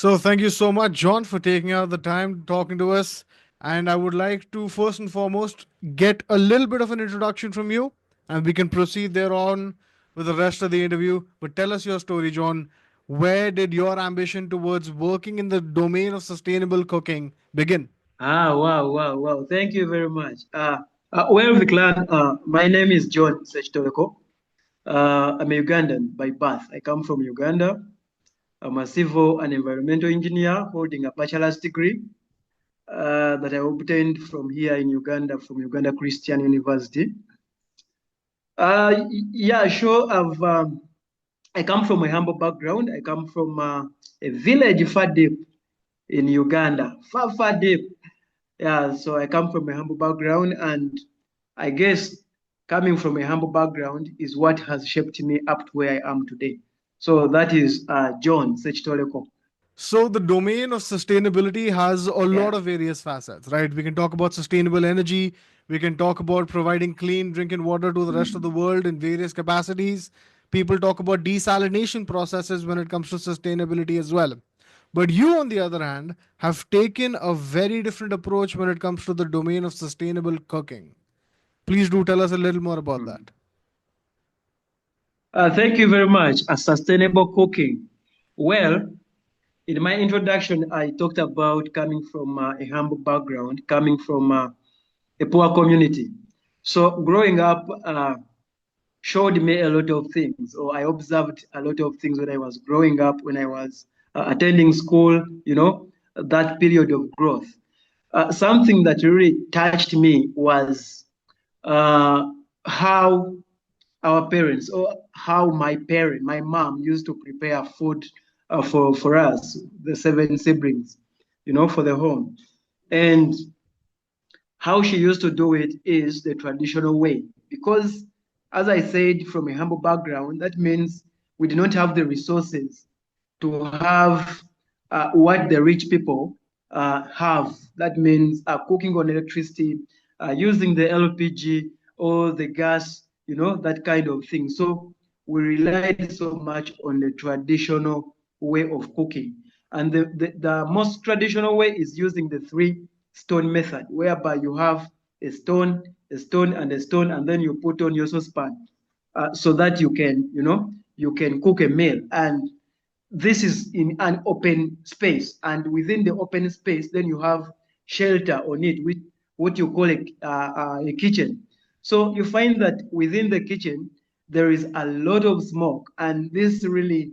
So thank you so much, John, for taking out the time talking to us. And I would like to first and foremost get a little bit of an introduction from you, and we can proceed thereon with the rest of the interview. But tell us your story, John. Where did your ambition towards working in the domain of sustainable cooking begin? Wow. Thank you very much. Well, Viklan, my name is John Sekitoleko. I'm a Ugandan by birth. I come from Uganda. I'm a civil and environmental engineer holding a bachelor's degree that I obtained from here in Uganda, from Uganda Christian University. Yeah, sure. I come from a humble background. I come from a village far deep in Uganda, far deep. Yeah, so I come from a humble background, and I guess coming from a humble background is what has shaped me up to where I am today. So that is John Sekitoleko. So the domain of sustainability has a lot Yeah. of various facets, right? We can talk about sustainable energy. We can talk about providing clean drinking water to the rest of the world in various capacities. People talk about desalination processes when it comes to sustainability as well. But you, on the other hand, have taken a very different approach when it comes to the domain of sustainable cooking. Please do tell us a little more about that. Thank you very much. A sustainable cooking. Well, in my introduction, I talked about coming from a humble background, coming from a poor community. So growing up showed me a lot of things, or I observed a lot of things when I was growing up, when I was attending school, that period of growth. Something that really touched me was uh, how our parents, or how my mom used to prepare food for us, the seven siblings, for the home. And how she used to do it is the traditional way. Because, as I said, from a humble background, that means we do not have the resources to have what the rich people have. That means cooking on electricity, using the LPG or the gas, that kind of thing. So we relied so much on the traditional way of cooking. And the most traditional way is using the three stone method, whereby you have a stone, and a stone, and then you put on your saucepan so that you can cook a meal. And this is in an open space, and within the open space, then you have shelter on it with what you call a kitchen. So you find that within the kitchen there is a lot of smoke, and this really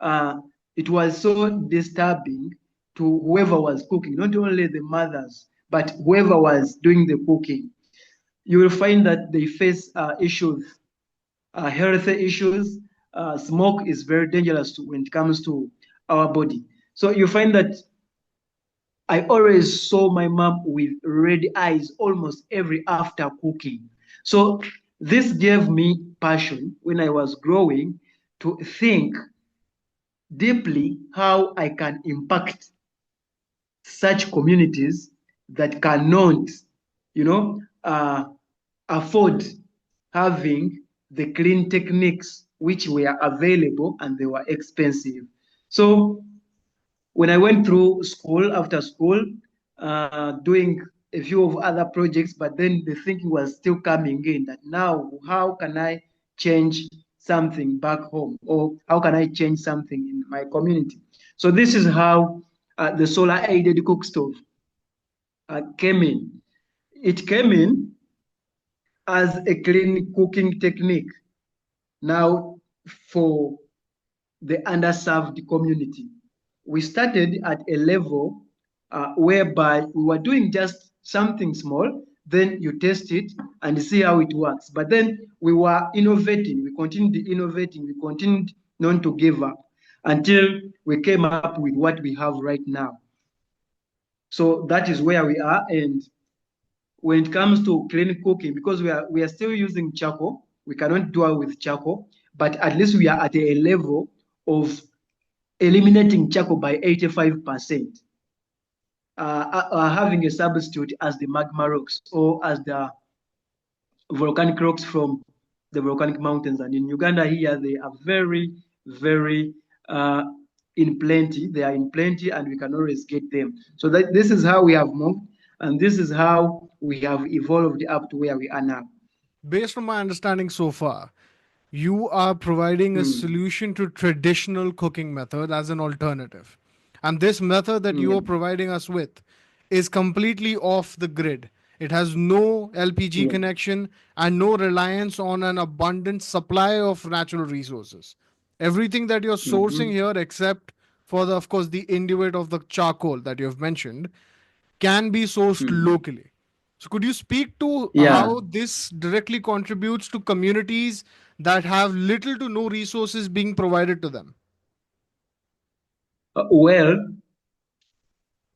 uh, it was so disturbing to whoever was cooking, not only the mothers, but whoever was doing the cooking. You will find that they face issues, health issues. Smoke is very dangerous when it comes to our body. So you find that I always saw my mom with red eyes almost every after cooking. So this gave me passion when I was growing to think deeply how I can impact such communities that cannot, you know, uh, afford having the clean techniques which were available, and they were expensive. So when I went through school, after school, doing a few of other projects, but then the thinking was still coming in that now, how can I change something back home, or how can I change something in my community? So this is how the solar aided cook stove came in. It came in as a clean cooking technique now for the underserved community. We started at a level whereby we were doing just something small, then you test it and see how it works. But then we were innovating, we continued innovating, we continued not to give up until we came up with what we have right now. So that is where we are. And when it comes to clean cooking, because we are still using charcoal, we cannot do it with charcoal, but at least we are at a level of eliminating charcoal by 85%, having a substitute as the magma rocks, or as the volcanic rocks from the volcanic mountains. And in Uganda here, they are very, very in plenty. They are in plenty, and we can always get them. So that this is how we have moved, and this is how we have evolved up to where we are now. Based on my understanding so far, you are providing a Mm. solution to traditional cooking method as an alternative. And this method that you Yeah. are providing us with is completely off the grid. It has no LPG Yeah. connection and no reliance on an abundant supply of natural resources. Everything that you're sourcing Mhm. here, except for the, of course, the Inuit of the charcoal that you've mentioned, can be sourced Mm. locally. So, could you speak to Yeah. how this directly contributes to communities that have little to no resources being provided to them? Well,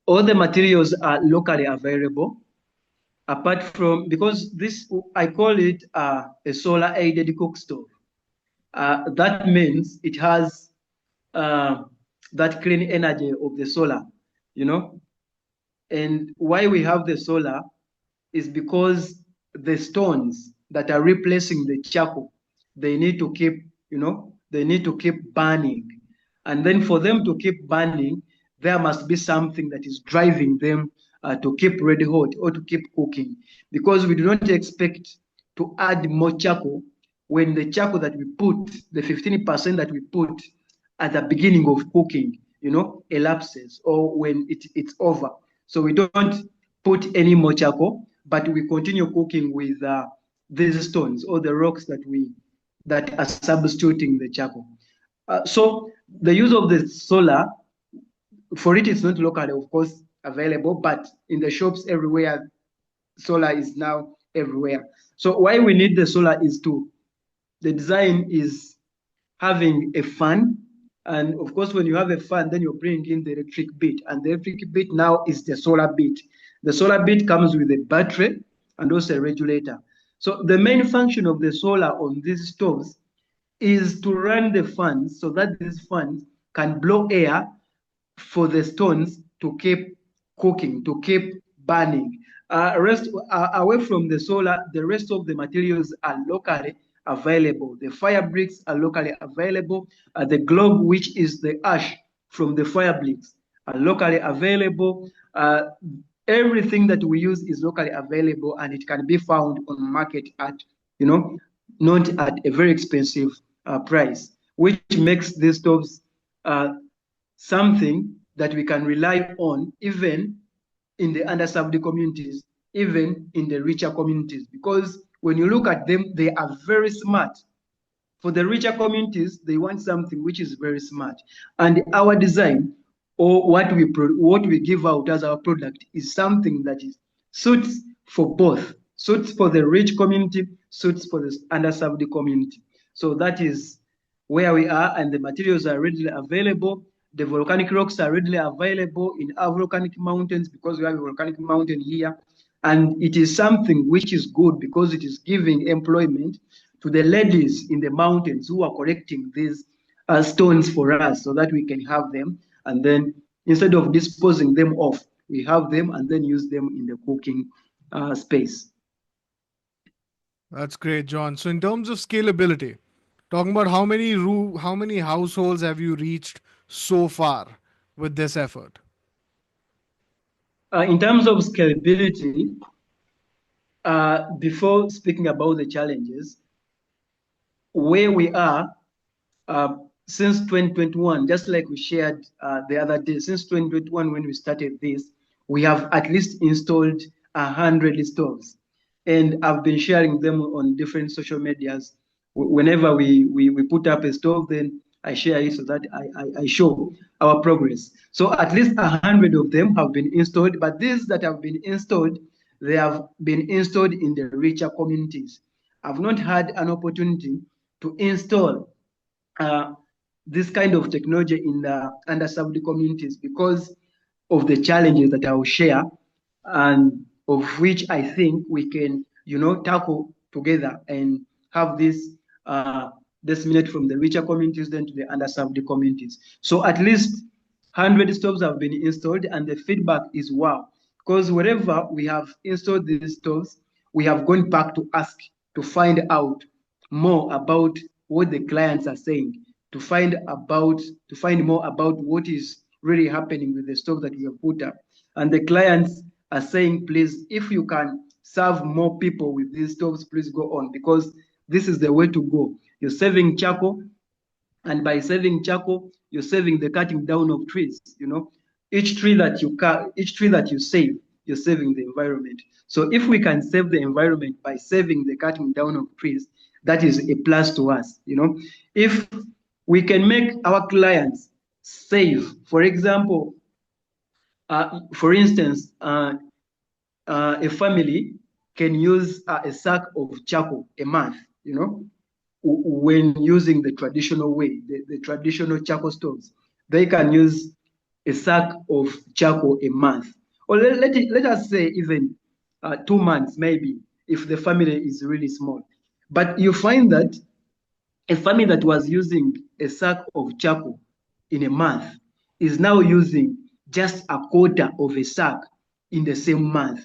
all the materials are locally available. Apart from, because this, I call it a solar aided cook stove. That means it has uh, that clean energy of the solar, you know. And why we have the solar is because the stones that are replacing the charcoal, they need to keep, they need to keep burning. And then for them to keep burning, there must be something that is driving them to keep red hot or to keep cooking. Because we do not expect to add more charcoal when the charcoal that we put, the 15% that we put at the beginning of cooking, elapses, or when it's over. So we don't put any more charcoal, but we continue cooking with these stones or the rocks that are substituting the charcoal. So the use of the solar, for it, it's not locally, of course, available, but in the shops everywhere, solar is now everywhere. So why we need the solar is the design is having a fan. And of course, when you have a fan, then you bring in the electric bit. And the electric bit now is the solar bit. The solar bit comes with a battery and also a regulator. So the main function of the solar on these stoves is to run the fans so that these fans can blow air for the stones to keep cooking, to keep burning. Away from the solar, the rest of the materials are locally available. The fire bricks are locally available. The globe, which is the ash from the fire bricks, are locally available. Everything that we use is locally available, and it can be found on market at, not at a very expensive price, which makes these stoves something that we can rely on even in the underserved communities, even in the richer communities. Because when you look at them, they are very smart. For the richer communities, they want something which is very smart. And our design, or what we give out as our product, is something that is suits for both, suits for the rich community, suits for the underserved community. So that is where we are, and the materials are readily available. The volcanic rocks are readily available in our volcanic mountains because we have a volcanic mountain here. And it is something which is good because it is giving employment to the ladies in the mountains who are collecting these stones for us so that we can have them. And then instead of disposing them off, we have them and then use them in the cooking space. That's great, John. So, in terms of scalability, talking about how many households have you reached so far with this effort? In terms of scalability, before speaking about the challenges, where we are uh, since 2021, just like we shared the other day, since 2021 when we started this, we have at least installed 100 stoves. And I've been sharing them on different social medias. Whenever we put up a stove, then I share it so that I show our progress. So at least 100 of them have been installed, but these that have been installed, they have been installed in the richer communities. I've not had an opportunity to install uh, this kind of technology in the underserved communities because of the challenges that I will share, and of which I think we can, tackle together and have this disseminate from the richer communities then to the underserved communities. So at least 100 stoves have been installed, and the feedback is wow. Because wherever we have installed these stoves, we have gone back to ask to find out more about what the clients are saying. to find more about what is really happening with the stock that we have put up. And the clients are saying, please, if you can serve more people with these stocks, please go on, because this is the way to go. You're saving charcoal, and by saving charcoal, you're saving the cutting down of trees. Each tree that you save, you're saving the environment. So if we can save the environment by saving the cutting down of trees, that is a plus to us. If we can make our clients save, for example, for instance, a family can use a sack of charcoal a month, when using the traditional way, the traditional charcoal stoves. They can use a sack of charcoal a month. Or let us say even 2 months, maybe, if the family is really small. But you find that a family that was using a sack of charcoal in a month is now using just a quarter of a sack in the same month,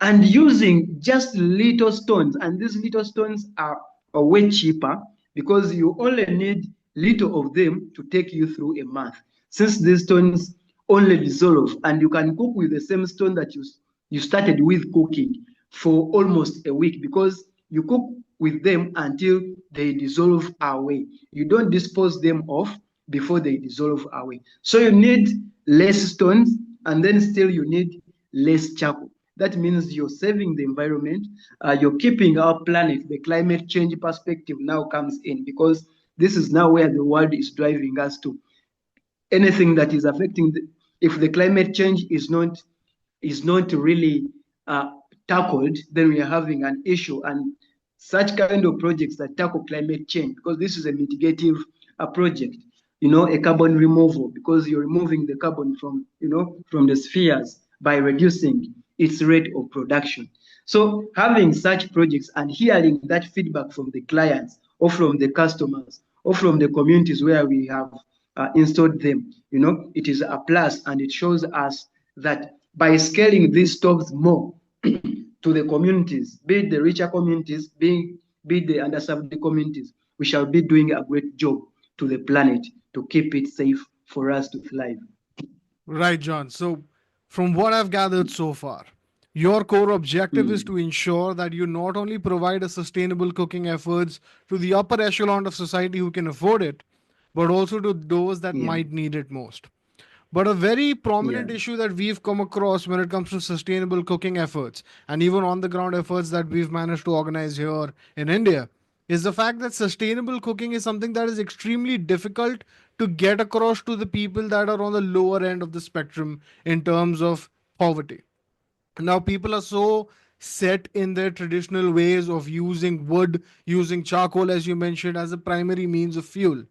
and using just little stones. And these little stones are way cheaper because you only need little of them to take you through a month, since these stones only dissolve, and you can cook with the same stone that you started with cooking for almost a week, because you cook with them until they dissolve away. You don't dispose them off before they dissolve away. So you need less stones, and then still you need less charcoal. That means you're saving the environment, you're keeping our planet. The climate change perspective now comes in, because this is now where the world is driving us to. Anything that is affecting if the climate change is not really tackled, then we are having an issue. And such kind of projects that tackle climate change, because this is a mitigative project, a carbon removal, because you're removing the carbon from the spheres by reducing its rate of production. So having such projects and hearing that feedback from the clients or from the customers or from the communities where we have installed them, it is a plus, and it shows us that by scaling these stocks more to the communities, be it the richer communities, be it the underserved communities, we shall be doing a great job to the planet to keep it safe for us to thrive. Right, John. So, from what I've gathered so far, your core objective is to ensure that you not only provide a sustainable cooking efforts to the upper echelon of society who can afford it, but also to those that Yeah, might need it most. But a very yeah. prominent issue that we've come across when it comes to sustainable cooking efforts and even on the ground efforts that we've managed to organize here in India is the fact that sustainable cooking is something that is extremely difficult to get across to the people that are on the lower end of the spectrum in terms of poverty. Now, people are so set in their traditional ways of using wood, using charcoal, as you mentioned, as a primary means of fuel.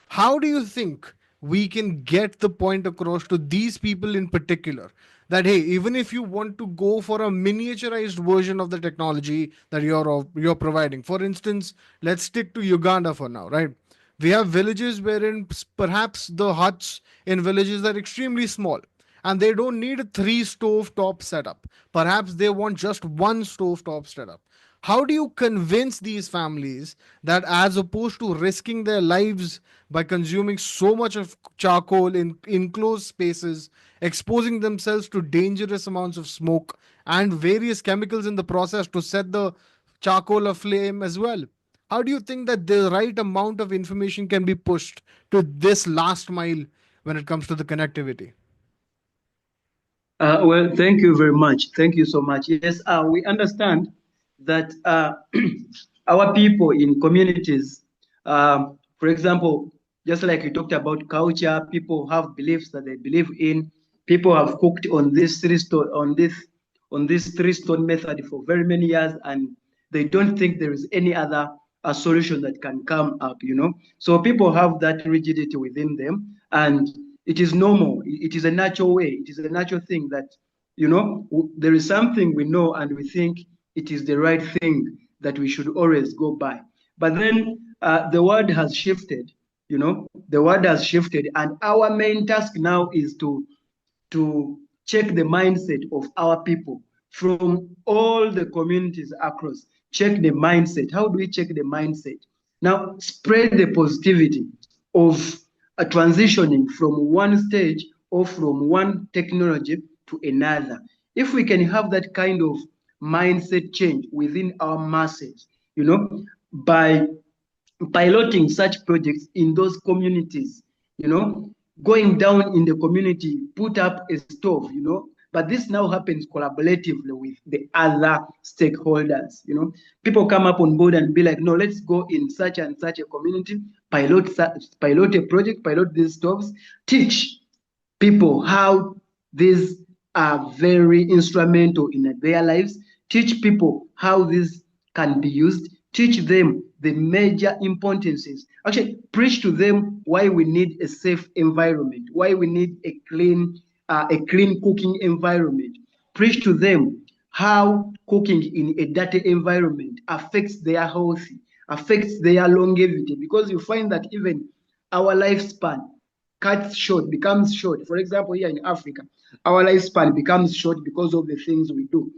How do you think we can get the point across to these people in particular that hey, even if you want to go for a miniaturized version of the technology that you're providing, for instance, let's stick to Uganda for now, right? We have villages wherein perhaps the huts in villages are extremely small and they don't need a three stove top setup. Perhaps they want just one stove top setup. How do you convince these families that as opposed to risking their lives by consuming so much of charcoal in enclosed spaces, exposing themselves to dangerous amounts of smoke and various chemicals in the process to set the charcoal aflame as well? How do you think that the right amount of information can be pushed to this last mile when it comes to the connectivity? Well, thank you very much. Thank you so much. Yes, we understand that our people in communities, for example, just like you talked about culture, people have beliefs that they believe in. People have cooked on this three stone method for very many years, and they don't think there is any other a solution that can come up. So people have that rigidity within them, and it is normal. It is a natural way. It is a natural thing that there is something we know and we think it is the right thing that we should always go by. But then the world has shifted. The world has shifted, and our main task now is to check the mindset of our people from all the communities across. Check the mindset. How do we check the mindset? Now, spread the positivity. of transitioning from one stage or from one technology to another. If we can have that kind of mindset change within our masses, by piloting such projects in those communities, going down in the community, put up a stove, but this now happens collaboratively with the other stakeholders. People come up on board and be like, no, let's go in such and such a community, pilot a project, pilot these stoves, teach people how these are very instrumental in their lives, teach people how these can be used, teach them the major importances. Actually, preach to them why we need a safe environment, why we need a clean cooking environment. Preach to them how cooking in a dirty environment affects their health, affects their longevity, because you find that even our lifespan cuts short, becomes short. For example, here in Africa, our lifespan becomes short because of the things we do,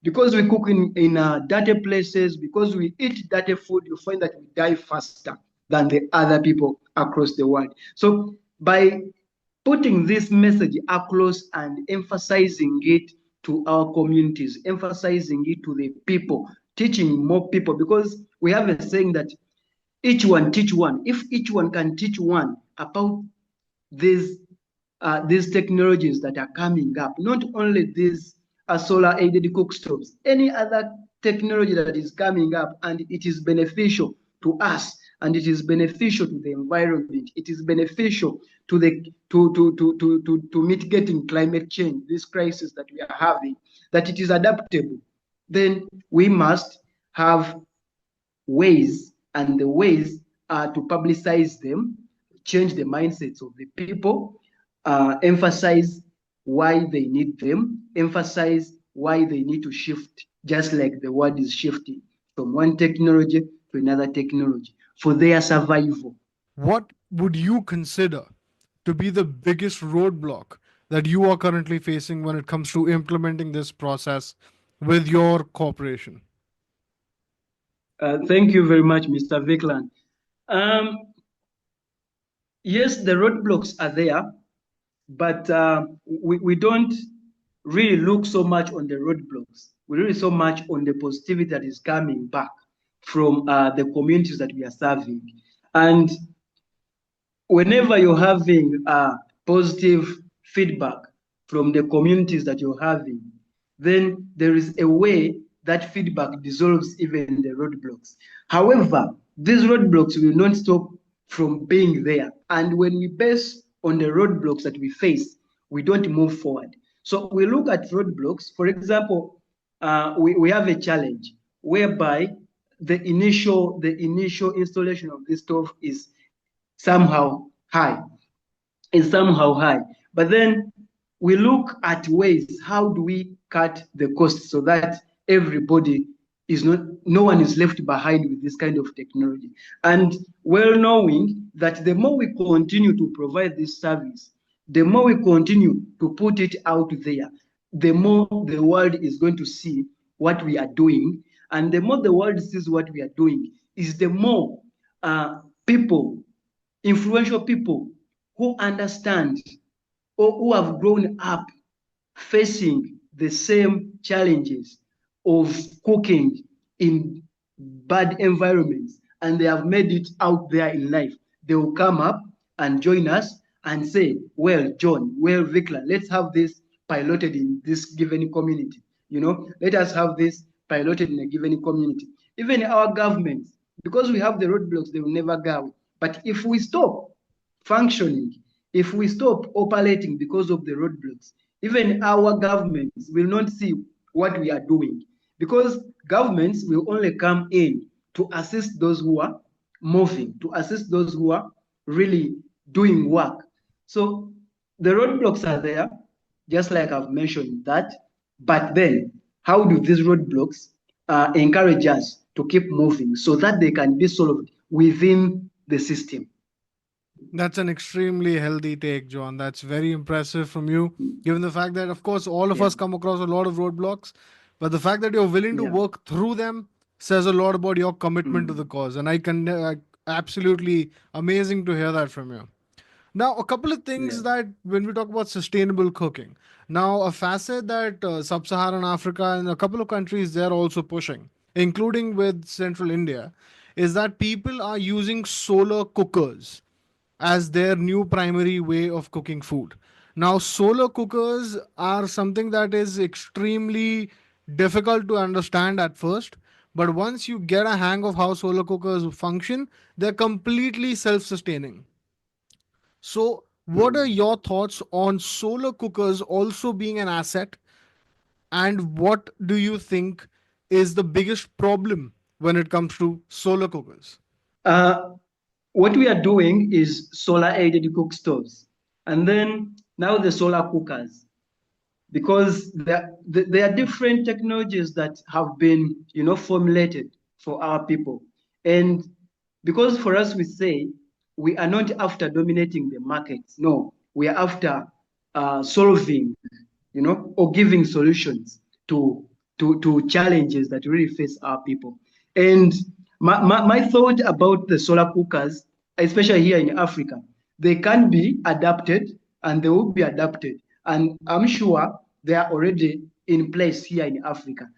because we cook in dirty places, because we eat dirty food, you find that we die faster than the other people across the world. So by putting this message across and emphasizing it to our communities, emphasizing it to the people, teaching more people, because we have a saying that each one teach one. If each one can teach one about these technologies that are coming up, not only these solar aided cook stoves, any other technology that is coming up, and it is beneficial to us, and it is beneficial to the environment, it is beneficial to the to mitigating climate change, this crisis that we are having, that it is adaptable, then we must have ways, and the ways are to publicize them, change the mindsets of the people, emphasize why they need them, emphasize why they need to shift, just like the world is shifting from one technology to another technology for their survival. What would you consider to be the biggest roadblock that you are currently facing when it comes to implementing this process with your corporation? Thank you very much, Mr. Vikland. Yes, the roadblocks are there, but we don't really look so much on the roadblocks. We really so much on the positivity that is coming back from the communities that we are serving. And whenever you're having positive feedback from the communities that you're having, then there is a way that feedback dissolves even the roadblocks. However, these roadblocks will not stop from being there. And when we base on the roadblocks that we face, we don't move forward. So we look at roadblocks. For example, we have a challenge whereby the initial installation of this stove is somehow high, But then we look at ways, how do we cut the cost so that everybody is not, no one is left behind with this kind of technology. And well knowing that the more we continue to provide this service, the more we continue to put it out there, the more the world is going to see what we are doing. And the more the world sees what we are doing, is the more people, influential people who understand or who have grown up facing the same challenges of cooking in bad environments, and they have made it out there in life. They will come up and join us and say, well, John, well, Vikla, let's have this piloted in this given community. Let us have this piloted in a given community. Even our governments, because we have the roadblocks, they will never go. But if we stop functioning, if we stop operating because of the roadblocks, even our governments will not see what we are doing, because governments will only come in to assist those who are moving, to assist those who are really doing work. So the roadblocks are there, just like I've mentioned that. But then, how do these roadblocks encourage us to keep moving so that they can be solved within the system? That's an extremely healthy take, John. That's very impressive from you, given the fact that, of course, all of Yeah, us come across a lot of roadblocks, but the fact that you're willing to yeah. work through them says a lot about your commitment to the Mm. cause. And I Absolutely amazing to hear that from you. Now, a couple of things Yeah. that when we talk about sustainable cooking, now a facet that sub-Saharan Africa and a couple of countries they're also pushing, including with Central India, is that people are using solar cookers as their new primary way of cooking food. Now, solar cookers are something that is extremely difficult to understand at first, but once you get a hang of how solar cookers function, they're completely self sustaining. So, what are Mm. your thoughts on solar cookers also being an asset? And what do you think is the biggest problem when it comes to solar cookers? Uh, what we are doing is solar aided cook stoves, and then now the solar cookers, because there are different technologies that have been, formulated for our people. And because for us, we say we are not after dominating the markets. No, we are after solving, or giving solutions to challenges that really face our people. And my thought about the solar cookers, especially here in Africa, they can be adapted and they will be adapted. And I'm sure they are already in place here in Africa.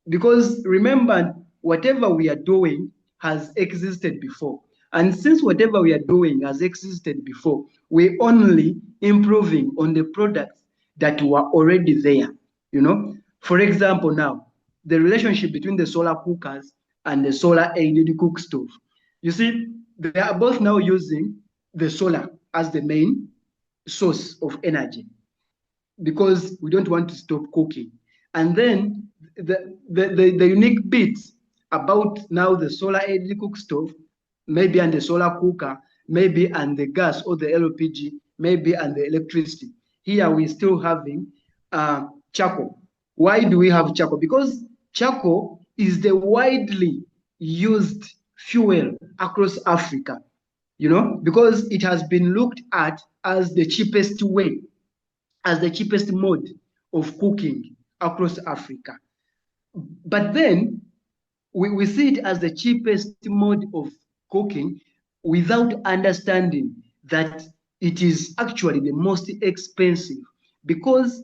Because remember, whatever we are doing has existed before. And since whatever we are doing has existed before, we're only improving on the products that were already there. For example, now, the relationship between the solar cookers and the solar aided cook stove. You see, they are both now using the solar as the main source of energy because we don't want to stop cooking. And then the unique bit about now the solar aided cook stove, maybe and the solar cooker, maybe and the gas or the LPG, maybe and the electricity. Here we're still having charcoal. Why do we have charcoal? Because charcoal is the widely used fuel across Africa, because it has been looked at as the cheapest way, as the cheapest mode of cooking across Africa. But then we see it as the cheapest mode of cooking without understanding that it is actually the most expensive because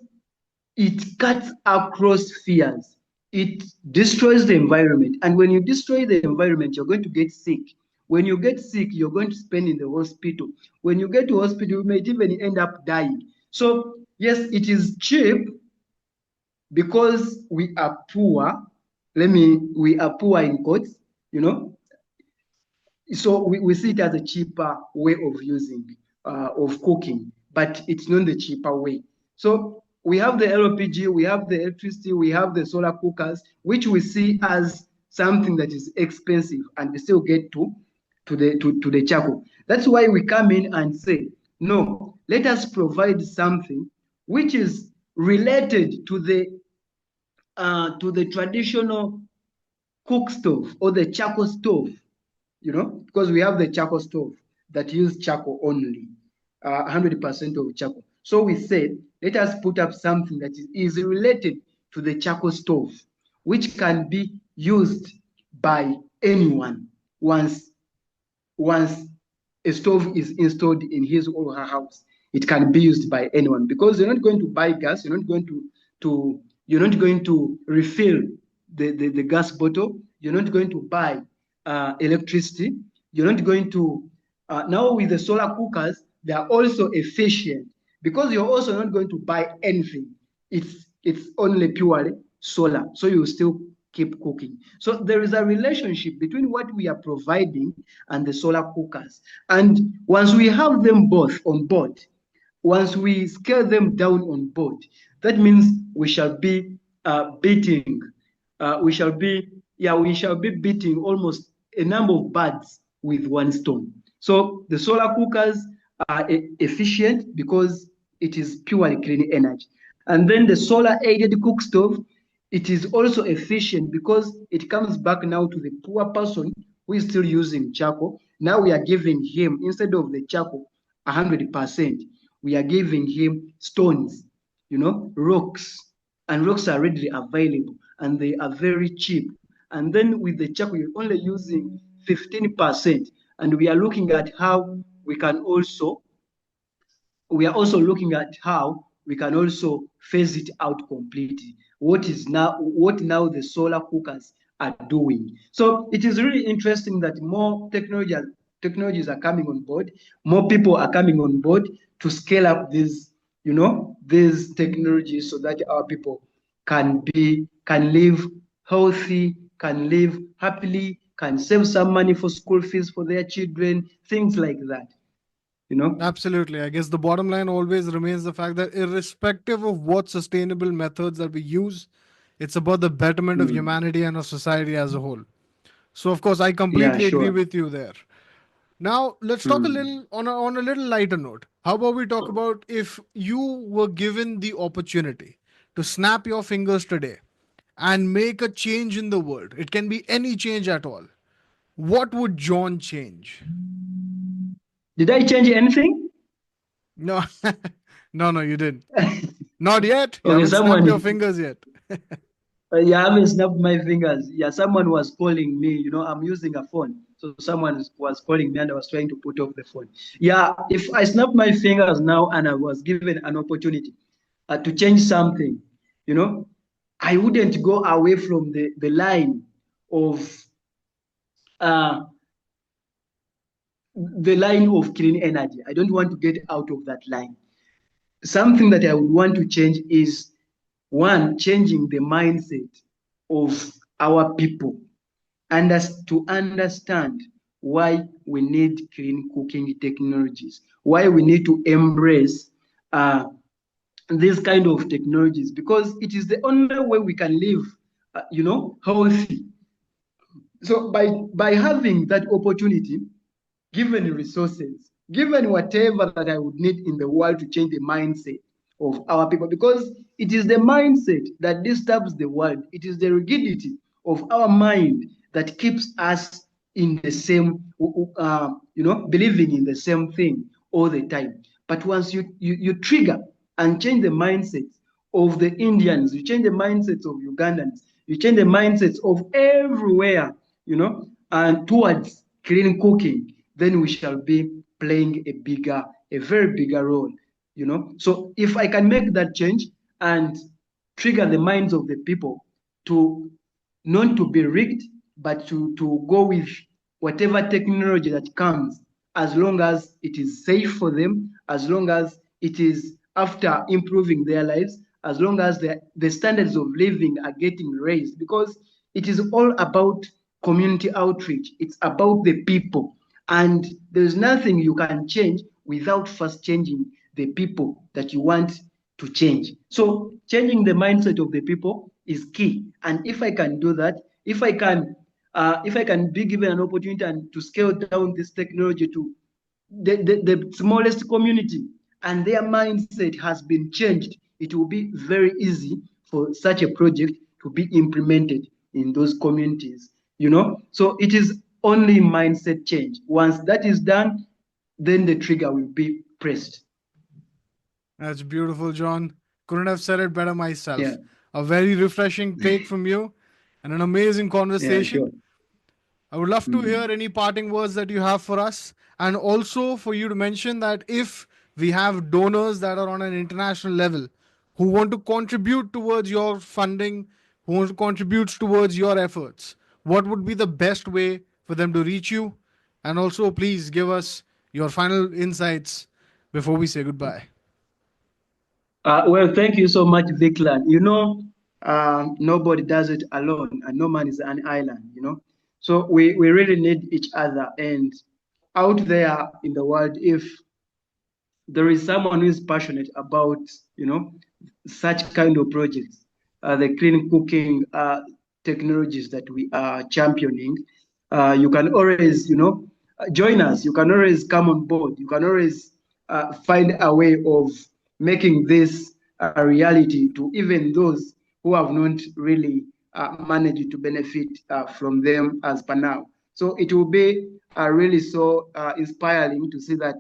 it cuts across spheres. It destroys the environment. And when you destroy the environment, you're going to get sick. When you get sick, you're going to spend in the hospital. When you get to hospital, you may even end up dying. So, yes, it is cheap because we are poor. We are poor in quotes, so we see it as a cheaper way of using of cooking, but it's not the cheaper way. So we have the LPG, we have the electricity, we have the solar cookers, which we see as something that is expensive, and we still get to the charcoal. That's why we come in and say, no, let us provide something which is related to the traditional cook stove or the charcoal stove, because we have the charcoal stove that use charcoal only, 100% of charcoal. So we said, let us put up something that is related to the charcoal stove, which can be used by anyone once a stove is installed in his or her house. It can be used by anyone because you're not going to buy gas, you're not going to refill the gas bottle, you're not going to buy electricity, you're not going to now with the solar cookers, they are also efficient because you're also not going to buy anything. It's only purely solar, so you still keep cooking. So there is a relationship between what we are providing and the solar cookers. And once we have them both on board, once we scale them down on board, that means we shall be beating, we shall be beating almost a number of birds with one stone. So the solar cookers are efficient because it is purely clean energy. And then the solar aided cook stove, it is also efficient because it comes back now to the poor person who is still using charcoal. Now we are giving him, instead of the charcoal, 100%, we are giving him stones, rocks. And rocks are readily available and they are very cheap. And then with the charcoal, you're only using 15%. And we are looking at how we can also, we are also looking at how we can also phase it out completely. What now the solar cookers are doing. So it is really interesting that more technologies are coming on board, more people are coming on board to scale up these technologies so that our people can live healthy, can live happily, can save some money for school fees for their children, things like that. Absolutely. I guess the bottom line always remains the fact that irrespective of what sustainable methods that we use, it's about the betterment of Mm. humanity and of society as a whole. So, of course, I Yeah, completely agree sure. with you there. Now, let's talk a Mm. little on a little lighter note. How about we talk about if you were given the opportunity to snap your fingers today and make a change in the world? It can be any change at all. What would John change? Did I change anything? No, no, you didn't. Not yet. You Okay, haven't snapped someone your is. fingers yet. Yeah, I haven't snapped my fingers. Yeah, someone was calling me. I'm using a phone. So someone was calling me and I was trying to put off the phone. Yeah, if I snap my fingers now and I was given an opportunity to change something, you know, I wouldn't go away from the line of uh, clean energy. I don't want to get out of that line. Something that I would want to change is one, changing the mindset of our people and to understand why we need clean cooking technologies, why we need to embrace uh, these kind of technologies, because it is the only way we can live, healthy. So by having that opportunity, given resources, given whatever that I would need in the world to change the mindset of our people, because it is the mindset that disturbs the world. It is the rigidity of our mind that keeps us in the same, believing in the same thing all the time. But once you trigger and change the mindset of the Indians, you change the mindsets of Ugandans, you change the mindsets of everywhere, and towards clean cooking, then we shall be playing a very bigger role. So if I can make that change and trigger the minds of the people to not to be rigged, but to go with whatever technology that comes, as long as it is safe for them, as long as it is after improving their lives, as long as the standards of living are getting raised, because it is all about community outreach. It's about the people. And there's nothing you can change without first changing the people that you want to change. So changing the mindset of the people is key. And if I can do that, if I can be given an opportunity and to scale down this technology to the smallest community and their mindset has been changed, it will be very easy for such a project to be implemented in those communities. So it is only mindset change. Once that is done, then the trigger will be pressed. That's beautiful, John. Couldn't have said it better Yeah, myself. A very refreshing take from you and an amazing yeah, sure. conversation. I would love to hear Mm. any parting words that you have for us, and also for you to mention that if we have donors that are on an international level who want to contribute towards your funding, who want to contribute towards your efforts, what would be the best way for them to reach you? And also, please give us your final insights before we say goodbye. Well, thank you so much, Viklan. Nobody does it alone, and no man is an island. So we really need each other. And out there in the world, if there is someone who is passionate about, such kind of projects, the clean cooking technologies that we are championing, you can always, join us. You can always come on board. You can always find a way of making this a reality to even those who have not really managed to benefit from them as per now. So it will be really so inspiring to see that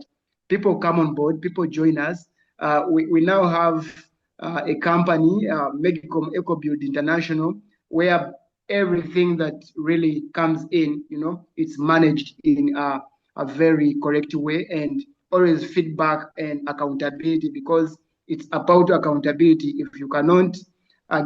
people come on board, people join us. We now have a company, Megcom EcoBuild International, where everything that really comes in, it's managed in a very correct way, and always feedback and accountability, because it's about accountability. If you cannot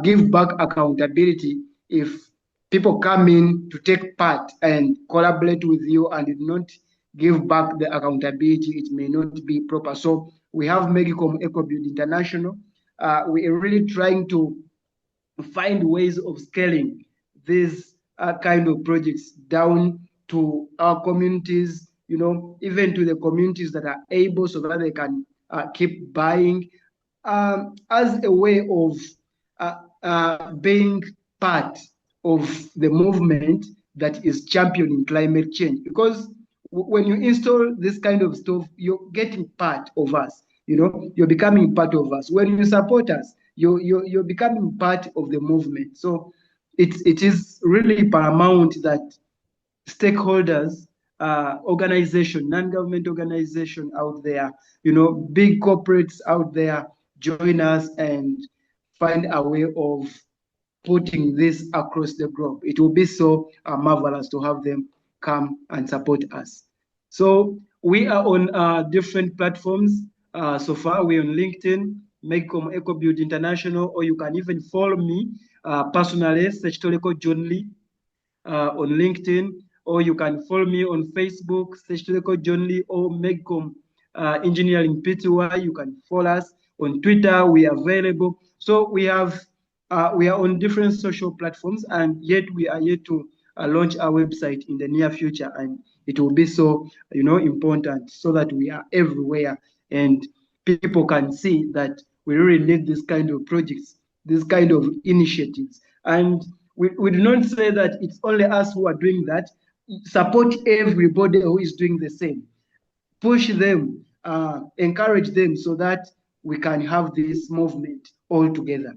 give back accountability, if people come in to take part and collaborate with you and did not give back the accountability, it may not be proper. So we have Megcom EcoBuild International. We are really trying to find ways of scaling these kind of projects down to our communities, even to the communities that are able, so that they can keep buying, as a way of being part of the movement that is championing climate change. Because when you install this kind of stuff, you're getting part of us. You're becoming part of us. When you support us, you're becoming part of the movement. So it is really paramount that stakeholders, organization, non-government organization out there, big corporates out there, join us and find a way of putting this across the globe. It will be so marvelous to have them come and support us. So we are on different platforms. So far, we're on LinkedIn, Megcom EcoBuild International, or you can even follow me personally, Sekitoleko John Lee, on LinkedIn, or you can follow me on Facebook, Sekitoleko John Lee, or Megcom Engineering Pty. You can follow us on Twitter. We are available. So we are on different social platforms, and yet we are yet to launch our website in the near future, and it will be so important, so that we are everywhere and people can see that we really need this kind of projects, this kind of initiatives. And we do not say that it's only us who are doing that. Support everybody who is doing the same. Push them, encourage them, so that we can have this movement all together.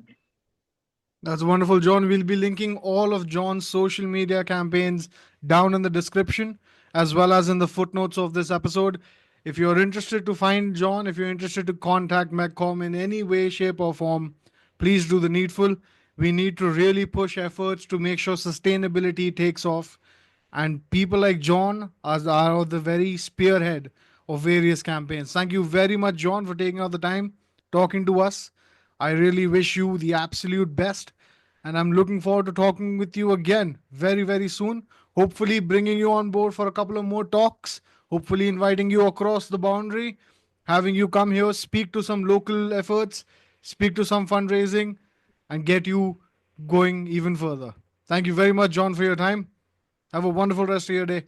That's wonderful, John. We'll be linking all of John's social media campaigns down in the description, as well as in the footnotes of this episode. If you're interested to find John, if you're interested to contact Megcom in any way, shape, or form, please do the needful. We need to really push efforts to make sure sustainability takes off. And people like John are the very spearhead of various campaigns. Thank you very much, John, for taking out the time talking to us. I really wish you the absolute best. And I'm looking forward to talking with you again very, very soon. Hopefully, bringing you on board for a couple of more talks. Hopefully, inviting you across the boundary, having you come here, speak to some local efforts, speak to some fundraising, and get you going even further. Thank you very much, John, for your time. Have a wonderful rest of your day.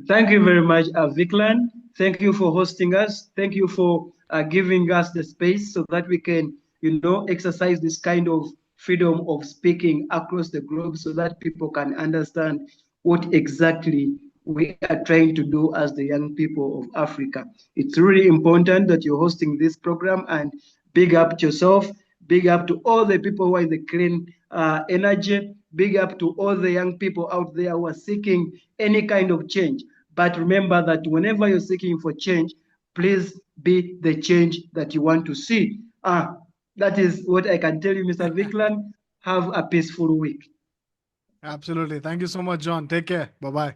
Thank you very much, Viklan. Thank you for hosting us. Thank you for giving us the space so that we can, exercise this kind of freedom of speaking across the globe, so that people can understand what exactly we are trying to do as the young people of Africa. It's really important that you're hosting this program, and big up to yourself, big up to all the people who are in the clean energy, big up to all the young people out there who are seeking any kind of change. But remember that whenever you're seeking for change, please be the change that you want to see. That is what I can tell you, Mr. Viklan. Have a peaceful week. Absolutely. Thank you so much, John. Take care. Bye bye.